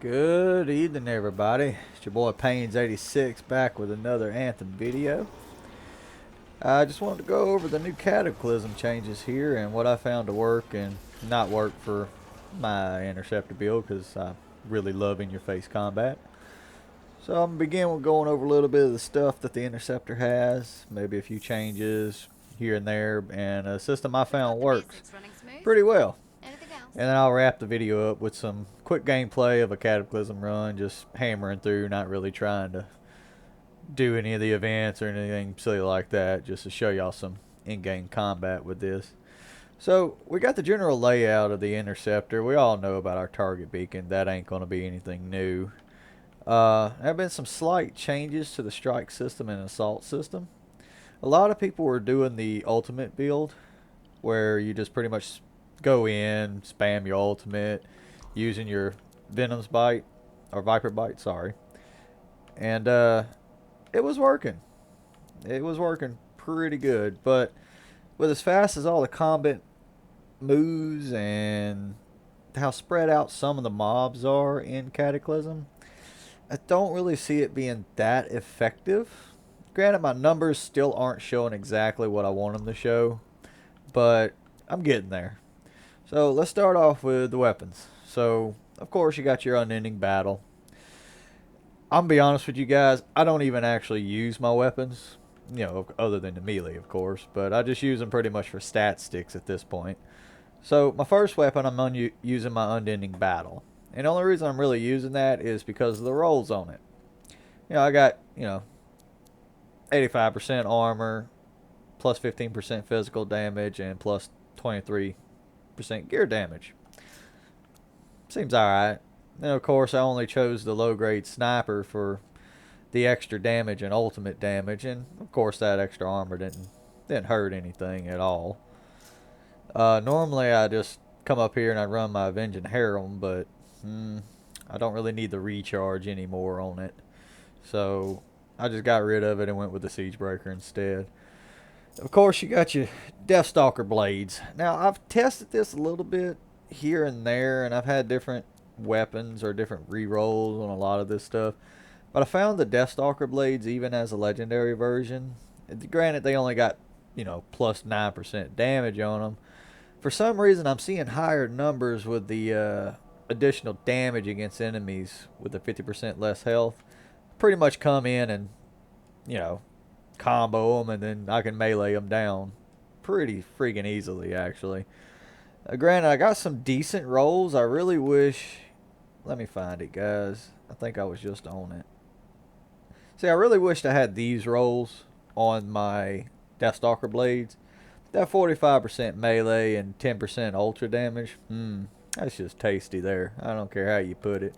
Good evening, everybody. It's your boy Pains86 back with another Anthem video. I just wanted to go over the new Cataclysm changes here and what I found to work and not work for my Interceptor build because I really love in-your-face combat. So I'm going to begin with going over a little bit of the stuff that the Interceptor has, maybe a few changes here and there, and a system I We've found got the works basics running smooth. pretty well. Anything else? And then I'll wrap the video up with some quick gameplay of a Cataclysm run, just hammering through, not really trying to do any of the events or anything silly like that, just to show y'all some in-game combat with this. So, we got the general layout of the Interceptor. We all know about our target beacon. That ain't going to be anything new. There have been some slight changes to the strike system and assault system. A lot of people were doing the ultimate build, where you just pretty much go in, spam your ultimate, using your Venom's Bite, or Viper Bite, sorry. And it was working. It was working pretty good. But with as fast as all the combat moves and how spread out some of the mobs are in Cataclysm, I don't really see it being that effective. Granted, my numbers still aren't showing exactly what I want them to show, but I'm getting there. So let's start off with the weapons. So, of course, you got your unending battle. I'm gonna be honest with you guys, I don't even actually use my weapons, other than the melee, of course, but I just use them pretty much for stat sticks at this point. So, my first weapon, I'm using my unending battle. And the only reason I'm really using that is because of the rolls on it. I got, 85% armor, plus 15% physical damage, and plus 23% gear damage. Seems alright. And of course, I only chose the low grade sniper for the extra damage and ultimate damage, and of course, that extra armor didn't hurt anything at all. Normally, I just come up here and I run my Avenging Harem, but I don't really need the recharge anymore on it. So I just got rid of it and went with the Siegebreaker instead. Of course, you got your Deathstalker blades. Now, I've tested this a little bit here and there, and I've had different weapons or different rerolls on a lot of this stuff. But I found the Deathstalker blades, even as a legendary version, granted they only got, plus 9% damage on them. For some reason, I'm seeing higher numbers with the additional damage against enemies with the 50% less health. Pretty much come in and, you know, combo them, and then I can melee them down pretty freaking easily, actually. Granted, I got some decent rolls. I really wish. Let me find it, guys. I think I was just on it. See, I really wished I had these rolls on my Deathstalker blades. That 45% melee and 10% ultra damage. That's just tasty there. I don't care how you put it.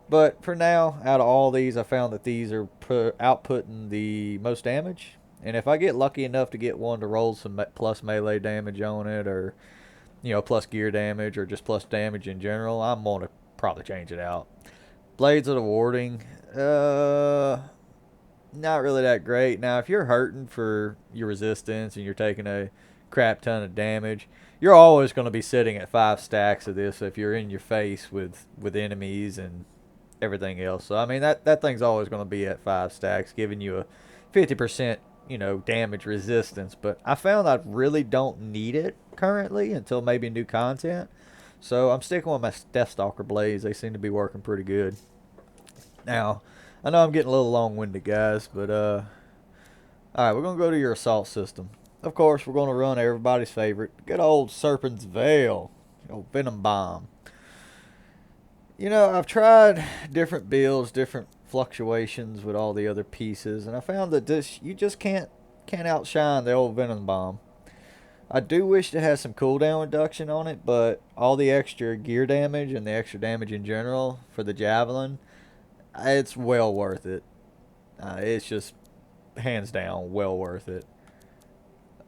But for now, out of all these, I found that these are outputting the most damage. And if I get lucky enough to get one to roll some plus melee damage on it, or plus gear damage, or just plus damage in general, I'm gonna probably change it out. Blades of the Warding, not really that great. Now, if you're hurting for your resistance and you're taking a crap ton of damage, you're always going to be sitting at 5 stacks of this if you're in your face with enemies and everything else. So I mean that thing's always going to be at 5 stacks, giving you a 50% damage resistance. But I found I really don't need it currently until maybe new content. So I'm sticking with my Deathstalker blades. They seem to be working pretty good. Now, I know I'm getting a little long-winded, guys, but all right, we're gonna go to your assault system. Of course, we're gonna run everybody's favorite, good old Serpent's Veil, old Venom Bomb. I've tried different builds, different fluctuations with all the other pieces, and I found that this you just can't outshine the old Venom Bomb. I do wish it had some cooldown reduction on it, but all the extra gear damage and the extra damage in general for the Javelin, it's well worth it. It's just hands down well worth it.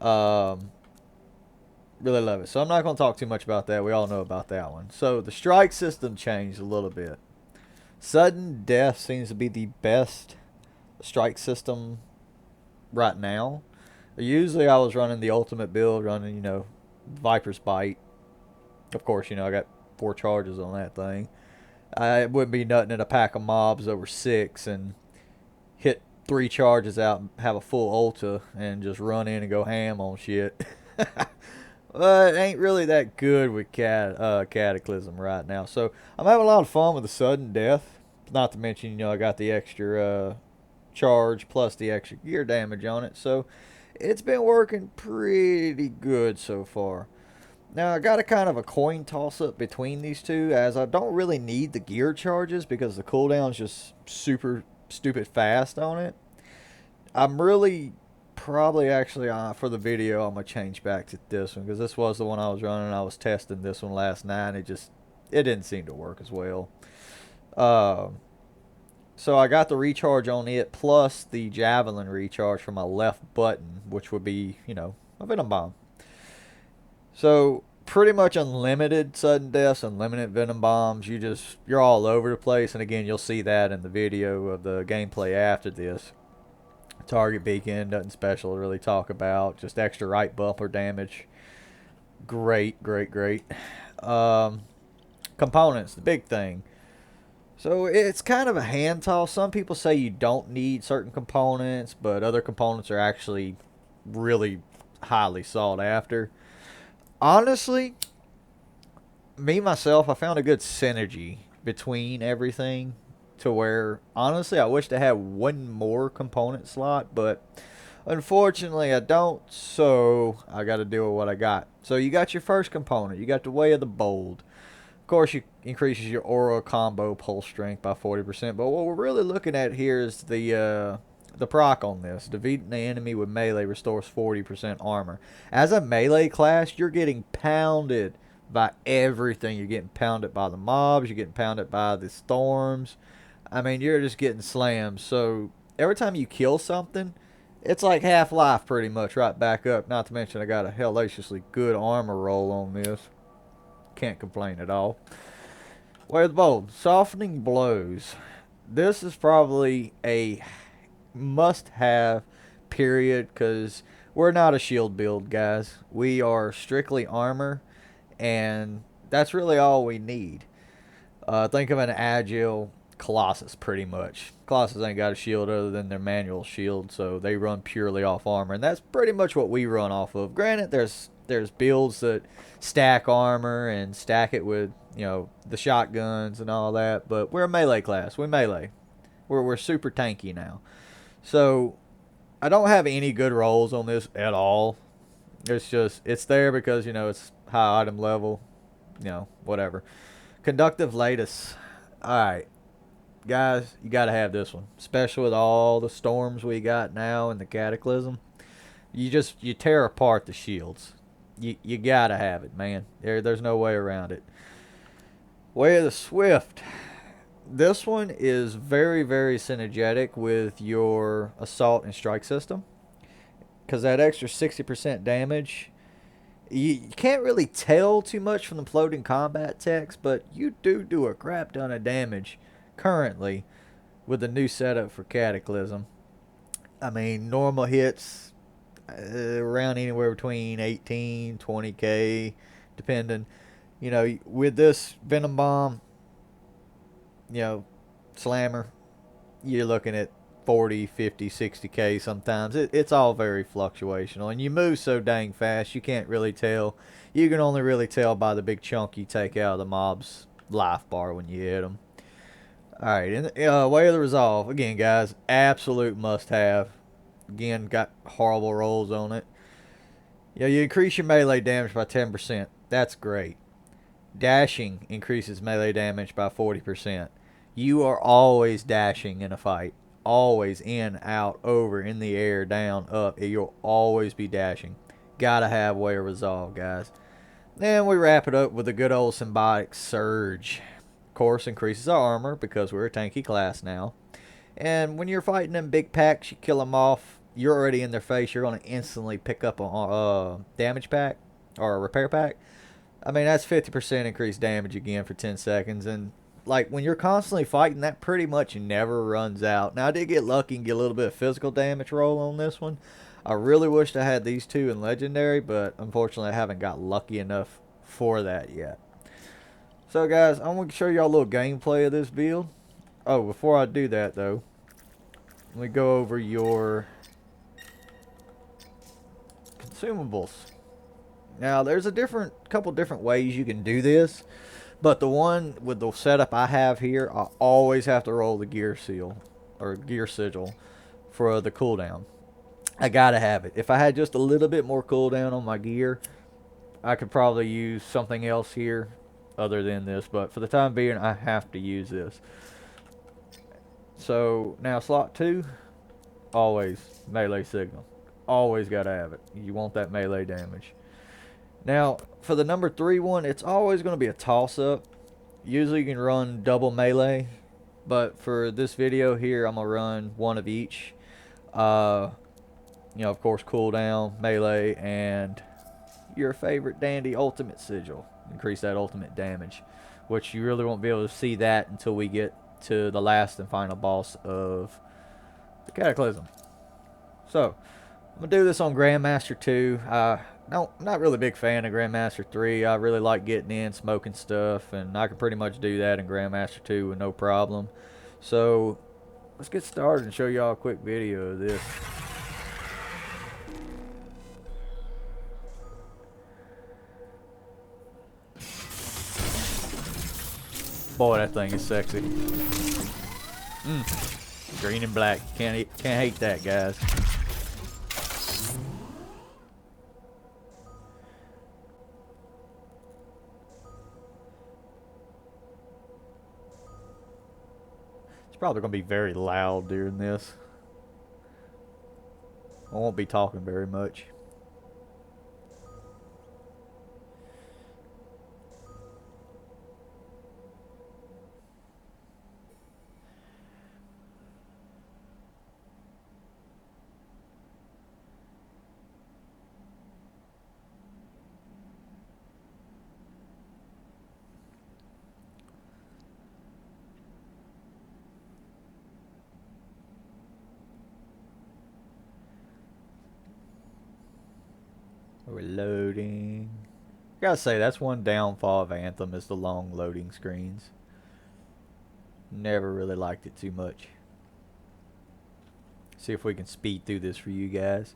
Um, really love it. So I'm not going to talk too much about that. We all know about that one. So the strike system changed a little bit. Sudden death seems to be the best strike system right now. Usually I was running the ultimate build, running, Viper's Bite. Of course, I got 4 charges on that thing. It wouldn't be nothing in a pack of mobs over 6 and hit 3 charges out and have a full ulta and just run in and go ham on shit. But it ain't really that good with Cataclysm right now. So I'm having a lot of fun with the sudden death. Not to mention, I got the extra charge plus the extra gear damage on it. So it's been working pretty good so far. Now I got a kind of a coin toss up between these two, as I don't really need the gear charges because the cooldown's just super stupid fast on it. I'm really probably actually for the video I'm gonna change back to this one because this was the one I was running. I was testing this one last night and it didn't seem to work as well. So I got the recharge on it plus the javelin recharge for my left button, which would be a venom bomb. So pretty much unlimited sudden deaths, unlimited venom bombs. You're all over the place, and again you'll see that in the video of the gameplay after this. Target beacon, nothing special to really talk about. Just extra right bumper damage. Great. Components, the big thing. So it's kind of a hand toss. Some people say you don't need certain components, but other components are actually really highly sought after. Honestly, myself, I found a good synergy between everything to where, honestly, I wish they had one more component slot, but unfortunately I don't, so I got to deal with what I got. So you got your first component. You got the Way of the Bold. Of course, you increases your aura combo pulse strength by 40%, but what we're really looking at here is the proc on this. Defeating the enemy with melee restores 40% armor. As a melee class, you're getting pounded by everything. You're getting pounded by the mobs. You're getting pounded by the storms. I mean, you're just getting slammed. So every time you kill something, it's like Half-Life pretty much right back up. Not to mention I got a hellaciously good armor roll on this. Can't complain at all. Way of the Bold. Softening blows. This is probably a must-have, period, because we're not a shield build, guys. We are strictly armor, and that's really all we need. Think of an agile Colossus, pretty much. Colossus ain't got a shield other than their manual shield, so they run purely off armor, and that's pretty much what we run off of. Granted, there's builds that stack armor and stack it with the shotguns and all that, but we're a melee class. We melee. We're super tanky now. So I don't have any good rolls on this at all. It's there because it's high item level, whatever. Conductive lattice. Alright, guys, you gotta have this one, especially with all the storms we got now in the Cataclysm. You tear apart the shields. You gotta have it, man. There's no way around it. Way of the Swift. This one is very, very synergetic with your assault and strike system, because that extra 60% damage, you can't really tell too much from the floating combat text, but you do a crap ton of damage currently with the new setup for Cataclysm. I mean, normal hits around anywhere between 18, 20k, depending. With this Venom Bomb, slammer, you're looking at 40, 50, 60k sometimes. It's all very fluctuational, and you move so dang fast you can't really tell. You can only really tell by the big chunk you take out of the mob's life bar when you hit them. Alright, Way of the Resolve. Again, guys, absolute must-have. Again, got horrible rolls on it. You increase your melee damage by 10%. That's great. Dashing increases melee damage by 40%. You are always dashing in a fight. Always in, out, over, in the air, down, up. You'll always be dashing. Gotta have Way of Resolve, guys. Then we wrap it up with a good old Symbiotic Surge. Of course, increases our armor because we're a tanky class now. And when you're fighting them big packs, you kill them off. You're already in their face. You're going to instantly pick up a damage pack or a repair pack. I mean, that's 50% increased damage again for 10 seconds. And like when you're constantly fighting, that pretty much never runs out. Now, I did get lucky and get a little bit of physical damage roll on this one. I really wished I had these two in Legendary, but unfortunately I haven't got lucky enough for that yet. So guys, I'm going to show y'all a little gameplay of this build. Oh, before I do that though, let me go over your consumables. Now there's a couple different ways you can do this, but the one with the setup I have here, I always have to roll the gear seal or gear sigil for the cooldown. I gotta have it. If I had just a little bit more cooldown on my gear, I could probably use something else here other than this, but for the time being I have to use this. So now slot 2, always melee signal. Always gotta have it. You want that melee damage. Now for the number 3 one, it's always going to be a toss-up. Usually you can run double melee, but for this video here I'm going to run one of each. You know, of course, cooldown, melee, and your favorite dandy ultimate sigil. Increase that ultimate damage, which you really won't be able to see that until we get to the last and final boss of the Cataclysm. So I'm gonna do this on Grandmaster 2. No, I'm not really a big fan of Grandmaster 3. I really like getting in, smoking stuff, and I can pretty much do that in Grandmaster 2 with no problem. So let's get started and show y'all a quick video of this. Boy, that thing is sexy. Green and black. Can't hate that, guys. It's probably going to be very loud during this. I won't be talking very much. We're loading. Gotta say, that's one downfall of Anthem is the long loading screens. Never really liked it too much. See if we can speed through this for you guys.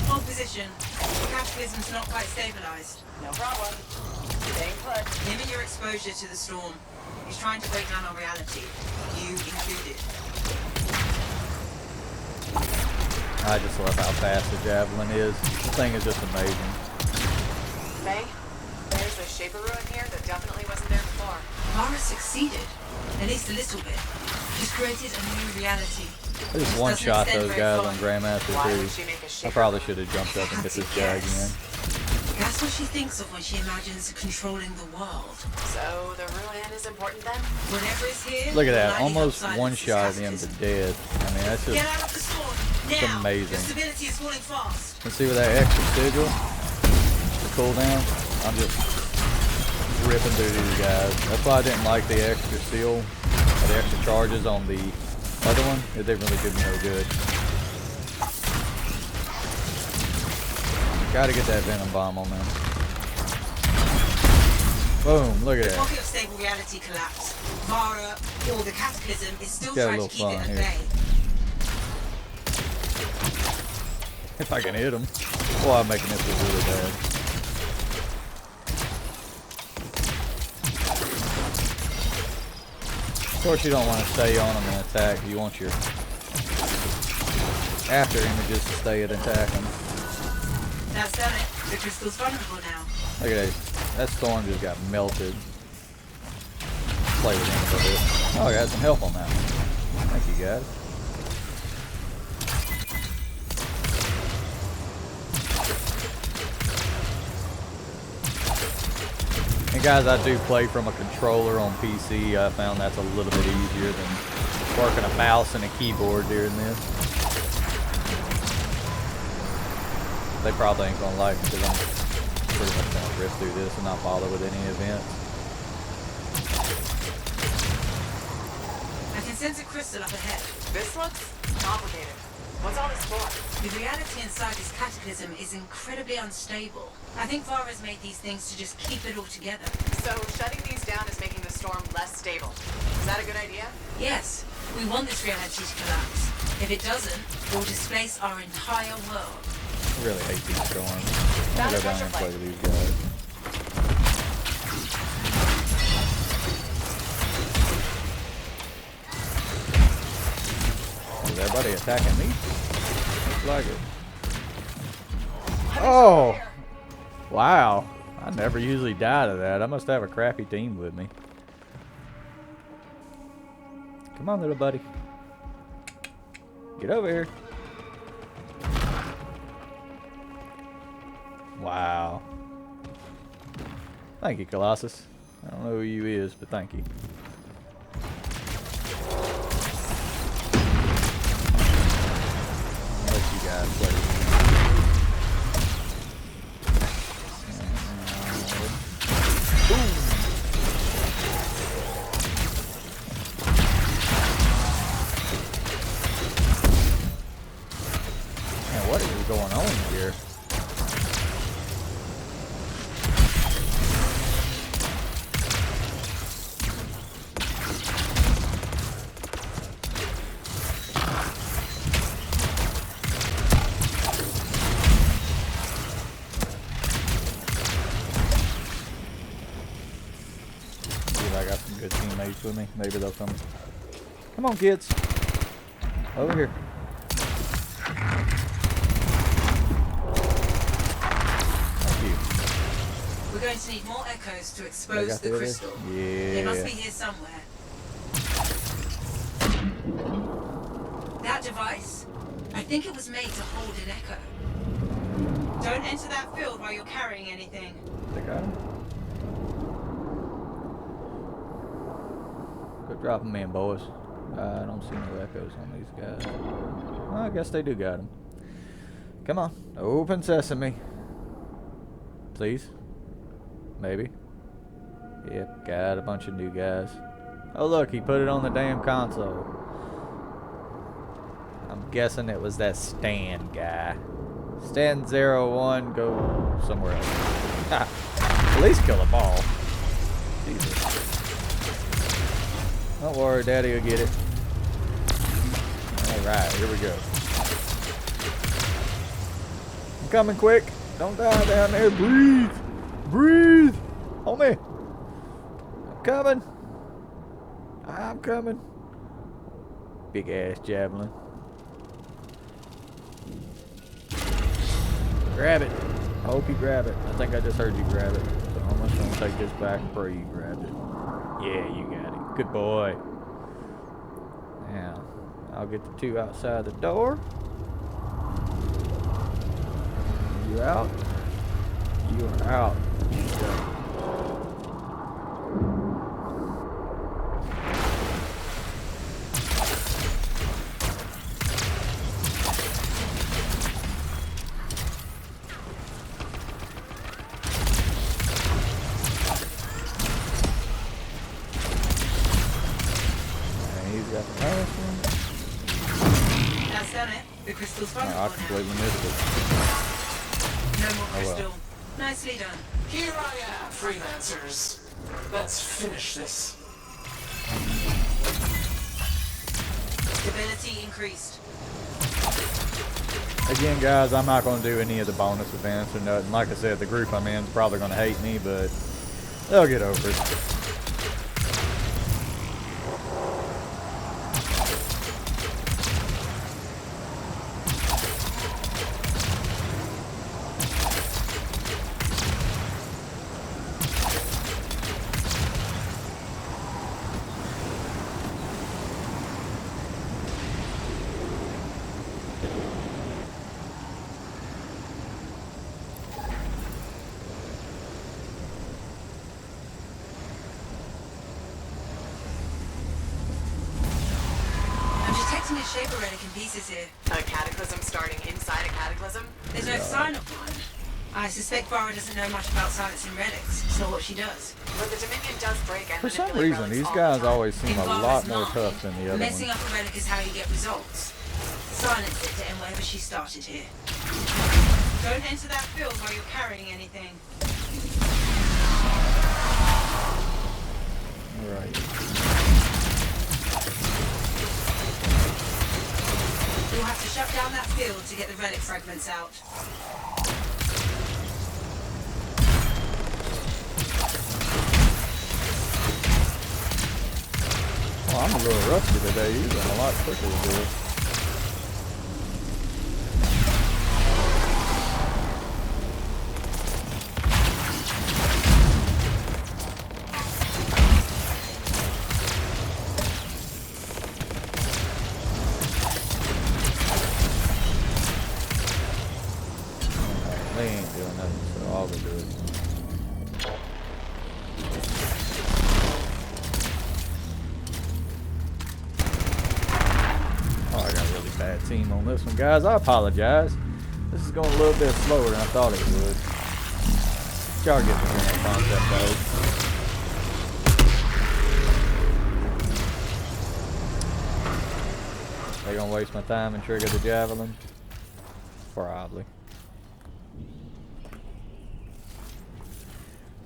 Hold position. The cataclysm's not quite stabilized. No problem. Staying put. Limit your exposure to the storm. He's trying to break down our reality. You included. I just love how fast the javelin is. The thing is just amazing. May, there's a shaper ruin here that definitely wasn't there before. Mara succeeded. At least a little bit. She's created a new reality. I just one-shot those guys on Grandmaster Why would 2. she make a I shaper probably ruin? should have jumped up and hit this guy Yes. again. That's what she thinks of when she imagines controlling the world. So the ruin is important then? Whatever is here. Look at that, will likely almost help silence one-shot this him to cataclysm. death. I mean, that's Get just... out of the storm. It's Now. amazing. Your stability is falling fast. Let's see with that extra sigil, the cooldown. I'm just ripping through these guys. That's why I didn't like the extra seal, or the extra charges on the other one. It didn't really do me no good. Gotta get that venom bomb on them. Boom, look at The that. pocket of stable reality collapse. Mara, or the cataclysm, is still Got a trying to little keep it fun at here. bay. If I can hit him. Boy, I'm making this look really bad. Of course you don't want to stay on him and attack. You want your after images to stay and attack him. That's done it. The crystal's vulnerable now. Look at that. That storm just got melted. Play with him a little bit. Oh, I got some help on that one. Thank you, guys. And guys, I do play from a controller on PC. I found that's a little bit easier than working a mouse and a keyboard during this. They probably ain't gonna like me because I'm pretty much gonna rip through this and not bother with any events. I can sense a crystal up ahead. This looks complicated. What's all this for? The reality inside this cataclysm is incredibly unstable. I think Vara's made these things to just keep it all together. So shutting these down is making the storm less stable. Is that a good idea? Yes, we want this reality to collapse. If it doesn't, we'll displace our entire world. I really hate these storms. I'll Found go a down pressure and play plate. with these guys. Is everybody attacking me? Looks like it. Oh! Wow. I never usually die to that. I must have a crappy team with me. Come on, little buddy. Get over here. Wow. Thank you, Colossus. I don't know who you is, but thank you. I'll let you guys play. Man, what is going on here? I got some good teammates with me. Maybe they'll come. Come on, kids. Over here. Thank you. We're going to need more echoes to They expose got the the crystal. Yeah. They must be here somewhere. That device, I think it was made to hold an echo. Don't enter that field while you're carrying anything. They got him. Go drop them in, boys. I don't see no echoes on these guys. Well, I guess they do got them. Come on. Open sesame. Please. Maybe. Yep, got a bunch of new guys. Oh, look, he put it on the damn console. I'm guessing it was that Stan guy. Stan 01, go somewhere else. At least kill a ball. Jesus. Don't worry, Daddy will get it. Alright, here we go. I'm coming quick. Don't die down there. Breathe. Breathe. On me. I'm coming. I'm coming. Big ass javelin. Grab it. I hope you grab it. I think I just heard you grab it. So I'm just gonna take this back and pray you grabbed it. Yeah, you got it. Good boy. Now, I'll get the two outside the door. You out? You are out. That's done it. The crystal's fine. I completely missed it. No more well. crystal. Nicely done. Here I am, freelancers. Let's finish this. Stability increased. Again, guys, I'm not going to do any of the bonus events or nothing. Like I said, the group I'm in is probably going to hate me, but they'll get over it. Detecting a shaper relic in pieces here. A cataclysm starting inside a cataclysm? There's no sign of one. I suspect Vara doesn't know much about silencing relics. It's not what she does. But the Dominion does break and For some manipulate reason, relics these all guys the time. always seem In a Vara's lot more mind, tough than the other messing ones. up a relic is how you get results. Silence it to end whatever she started here. Don't enter that field while you're carrying anything. Alright. You'll have to shut down that field to get the relic fragments out. Well, I'm a little rusty today. Usually I'm a lot quicker to do it. They ain't doing nothing, so I'll go do it. Oh, I got a really bad team on this one, guys. I apologize. This is going a little bit slower than I thought it would. Y'all get the general concept though. They gonna waste my time and trigger the javelin? Probably.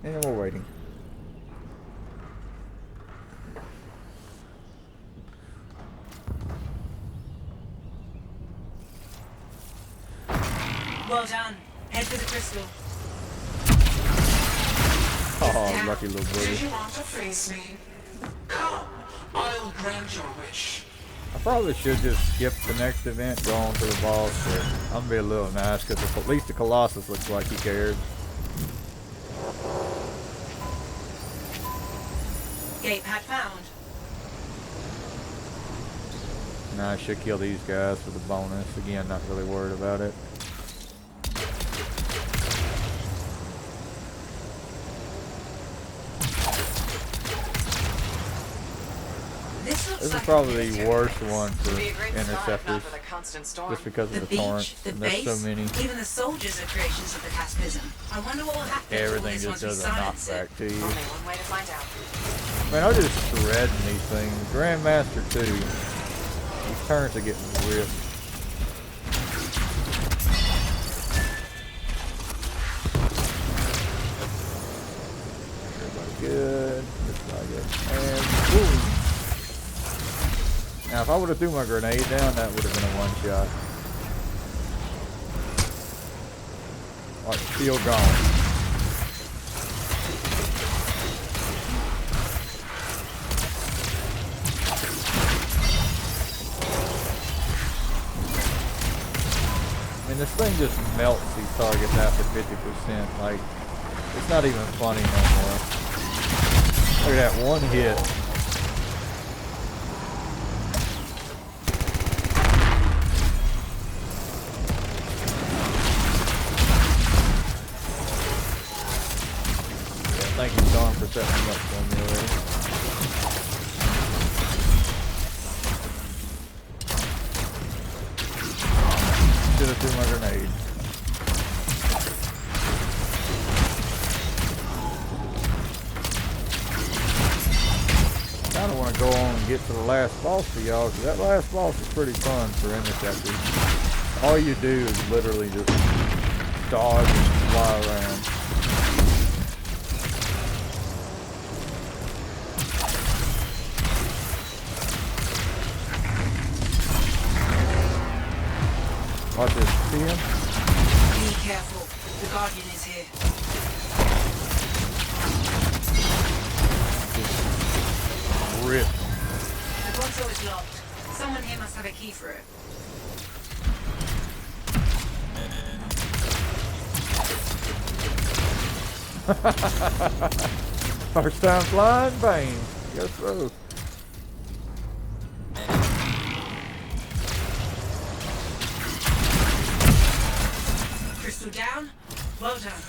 And we're waiting. Well done. Head for the crystal. Oh, lucky little Did buddy. you want to face me? Come, I'll grant your wish. I probably should just skip the next event, go on to the boss, but I'm gonna be a little nice because at least the Colossus looks like he cared. Gate pad found. Now I should kill these guys for the bonus. Again, not really worried about it. This is probably the worst one for interceptors, just because of the torrents. The And there's base, so many. even the soldiers are creations of the Caspism. I wonder what will happen if all Everything this just once we does a silence it. knockback to you. Only one way to find out. Man, I'm just shredding these things. Grandmaster 2. These turns are getting ripped. Everybody good. Looks like it. And boom. Now, if I would have threw my grenade down, that would have been a one-shot. Alright, shield gone. I mean, this thing just melts these targets after 50%. Like, it's not even funny no more. Look at that one hit. Yeah, thank you, Sean, for setting them up for me already. Should have threw my grenade. I kind of want to go on and get to the last boss for y'all, because that last boss is pretty fun for Interceptors. All you do is literally just dodge and fly around. Watch this. See him? Be careful. The Guardian is here. Rip. The console is locked. Someone here must have a key for it. First time flying, bang. Yes, sir. Crystal down. Well done.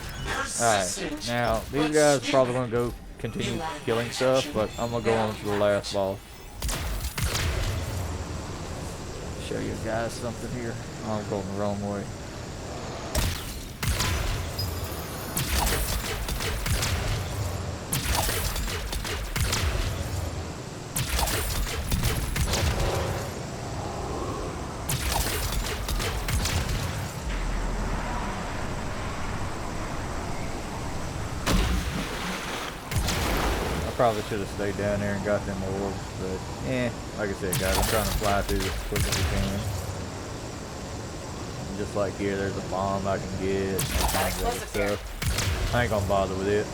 Alright, now these guys probably gonna go continue killing stuff, but I'm gonna go on to the last boss. Show you guys something here. Oh, I'm going the wrong way. Probably should have stayed down there and got them orbs, but like I said, guys, I'm trying to fly through as quick as we can. And just like here, there's a bomb I can get. All kinds of other stuff. I ain't gonna bother with it.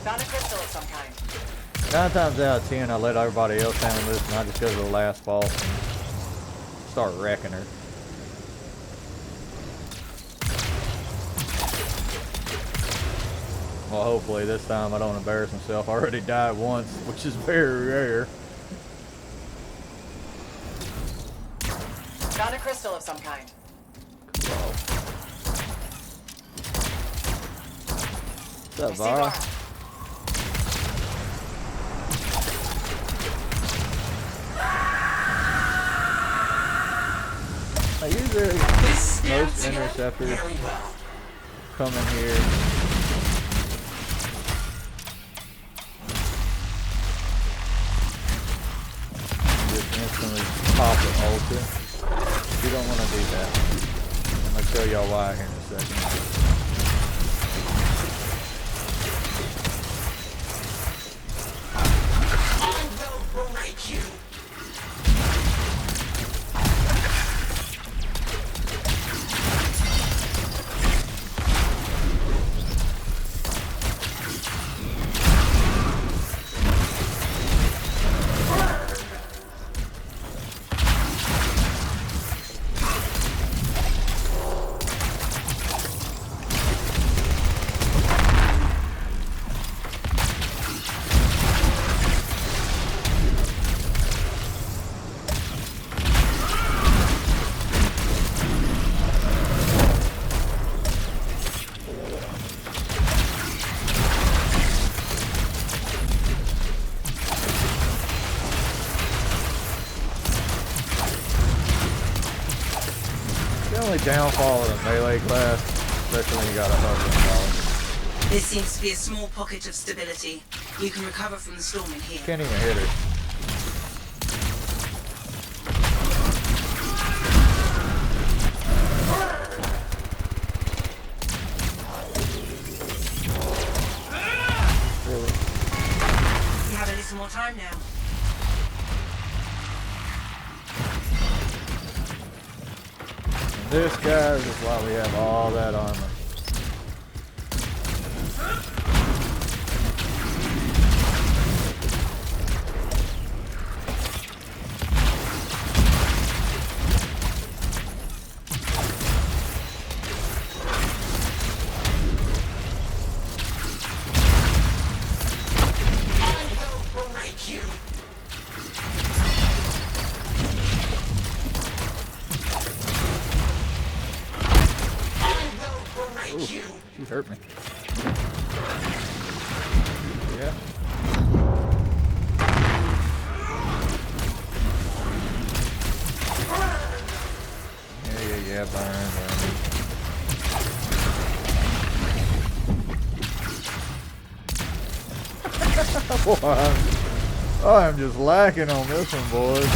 Found a crystal of some kind. 9 times out of 10, I let everybody else handle this, and I just go to the last boss and start wrecking her. Well, hopefully this time I don't embarrass myself. I already died once, which is very rare. Found a crystal of some kind. What's up, Vara? I usually, most interceptors come in here. Just instantly pop an ulti. You don't want to do that. I'm going to tell y'all why here in a second. Downfall of the melee class, especially when you got a hover. This seems to be a small pocket of stability. You can recover from the storm in here. Can't even hit her. Really? You have a little more time now. This, guys, is why we have all that armor. She hurt me. Yeah. Yeah, burn. Boy, I'm just lacking on this one, boys.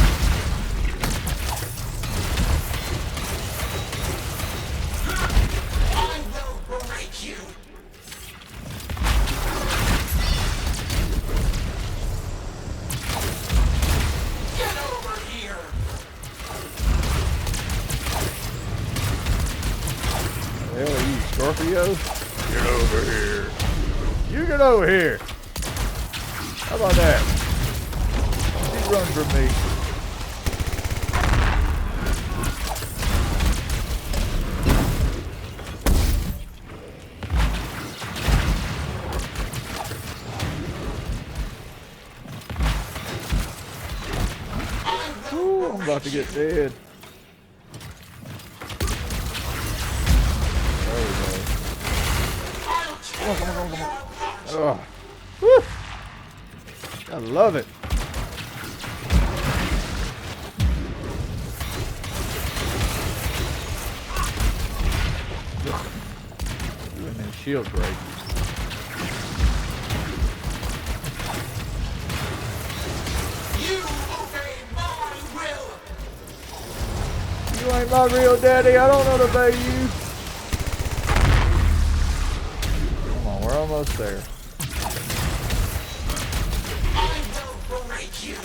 Scorpio, get over here. You get over here. How about that? You run from me. Ooh, I'm about to get dead. Come on. Oh. Woo. I love it. And then shield break. You obey my will. You ain't my real daddy. I don't know to obey you. We're almost there. you.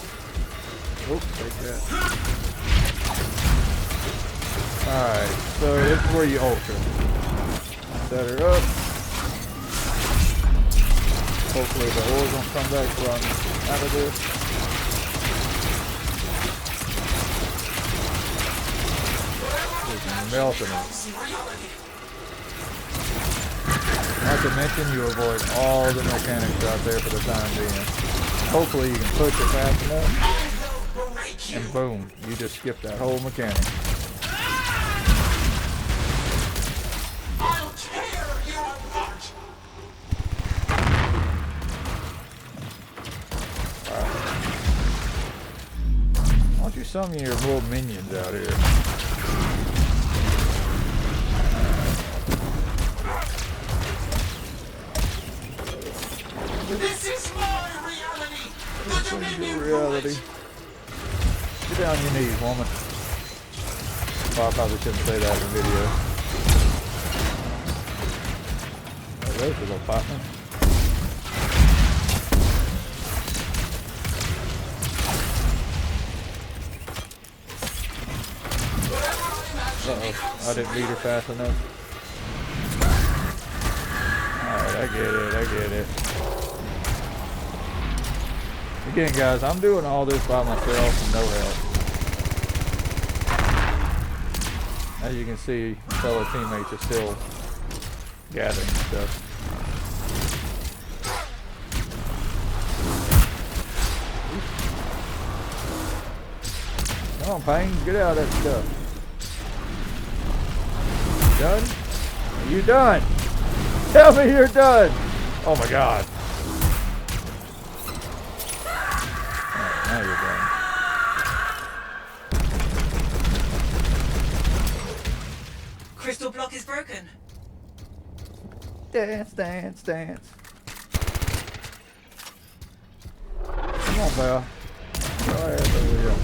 Oh, take that. Alright, so this is where you ultra. Set her up. Hopefully the oil won't come back from out of this. Just melting it. Not to mention you avoid all the mechanics out there for the time being. Hopefully you can push it fast enough. And boom, you just skip that whole mechanic. I'll tear you apart. Why don't you summon your little minions out here? This is my reality. The Dominion Reality. Get down on your knees, woman. Well, I probably shouldn't say that in the video. Oh, there's a little partner. Uh-oh, I didn't beat her fast enough. Alright, I get it. Again, guys, I'm doing all this by myself and no help. As you can see, fellow teammates are still gathering stuff. Come on, Payne, get out of that stuff. Done? Are you done? Tell me you're done! Oh my god. Alright, now you're done. Crystal block is broken. Dance, dance, dance. Come on, Belle. Go ahead, over here.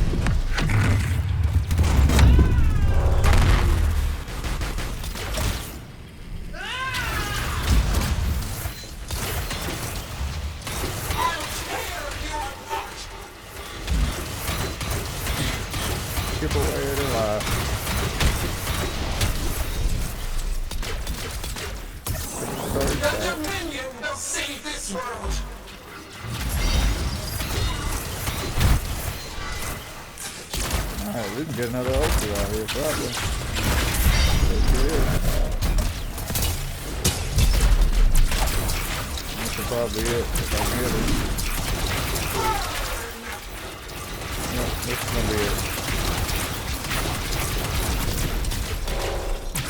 Skip away to life. The Dominion will save this world. Alright, we can get another ultra out here, probably. Yes, it is. This will probably be it if I can get it. Yep, this is gonna be it.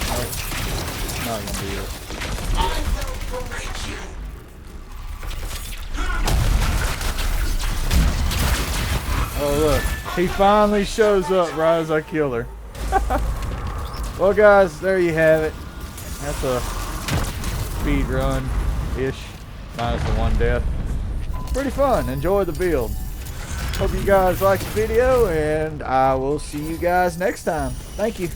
Nope, not gonna be it. I will break you. Oh look, he finally shows up right as I kill her. Well guys, there you have it. That's a speed run-ish, minus the one death. Pretty fun, enjoy the build. Hope you guys liked the video, and I will see you guys next time. Thank you.